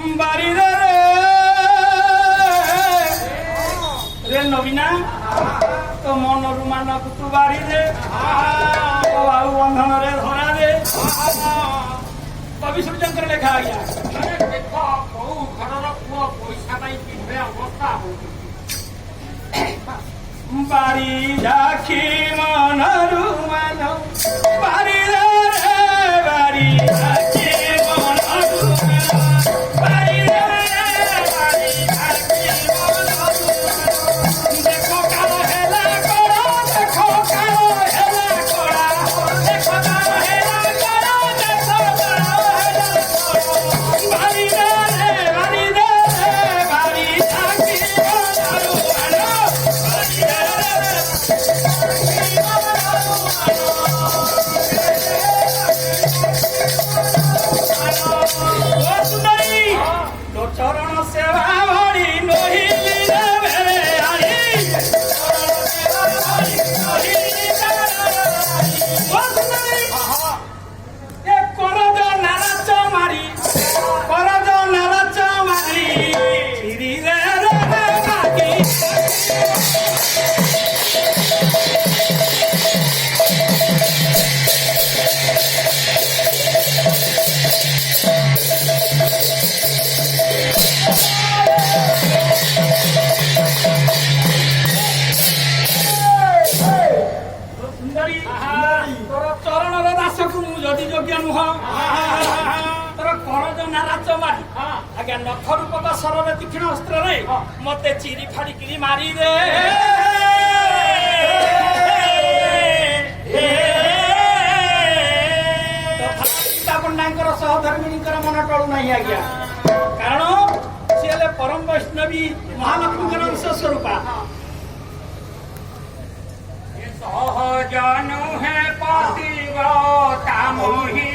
ବାରିରେ ରେ ନବୀନା ତ ମନରୁ ମାନକୁ ତୁ ବାରିରେ ଆଉ ବନ୍ଧନରେ ଧରାରେ କବି ସୂର୍ଯ୍ୟଙ୍କର ଲେଖା ଆଜ୍ଞା। ଦେଖ କୋଉ ଘରର ପୁଅ ପଇସା ପାଇଁ କିଭଳି ଅବସ୍ଥା ହଉଛି। ବାରି ରାଖି ମନରୁ ମାନ ବାରିରେ ବାରି ରାଖି ମନରୁ ବାରିରେ ବାରି ରାଖି ମନରୁ ଦେଖ କାଳ ହେଲା କଳା ଦେଖ କାଳ ହେଲା କଳା ଦେଖ କାଳ ହେଲା କଳା ଦେଖ କାଳ ହେଲା ବାରିରେ ବାରିରେ ବାରି ରାଖି ମନରୁ ଚରଣ ସେବା ଭଳି ନହିଲି ରେ ଆଣି କରଜ ନାରାଚ ମାରି କରଜ ନାରାଚ ମାରି ରେ ମାଗି ସୁନ୍ଦରୀ ତୋର ଚରଣର ଦାସକୁ ମୁଁ ଯଦି ଯୋଗ୍ୟ ନୁହଁ ତୋର କରଜ ନାରାଚ ମାରି ଆଜ୍ଞା ନଖ ରୂପକ ଶରରେ ତୀକ୍ଷ୍ଣ ଅସ୍ତ୍ରରେ ମତେ ଚିରି ଫାଡ଼ିକିରି ମାରିଦେ ସୀତା ପଣ୍ଡାଙ୍କର ସହଧର୍ମିଣୀଙ୍କର ମନ ଟଳୁ ନାହିଁ ଆଜ୍ଞା। କାରଣ ସିଏ ହେଲେ ପରମ ବୈଷ୍ଣବୀ ମହାଲକ୍ଷ୍ମୀଙ୍କର ଅଂଶ ସ୍ୱରୂପା। ସହଜ ନୁହେଁ ପତିବ୍ରତା ମୋହି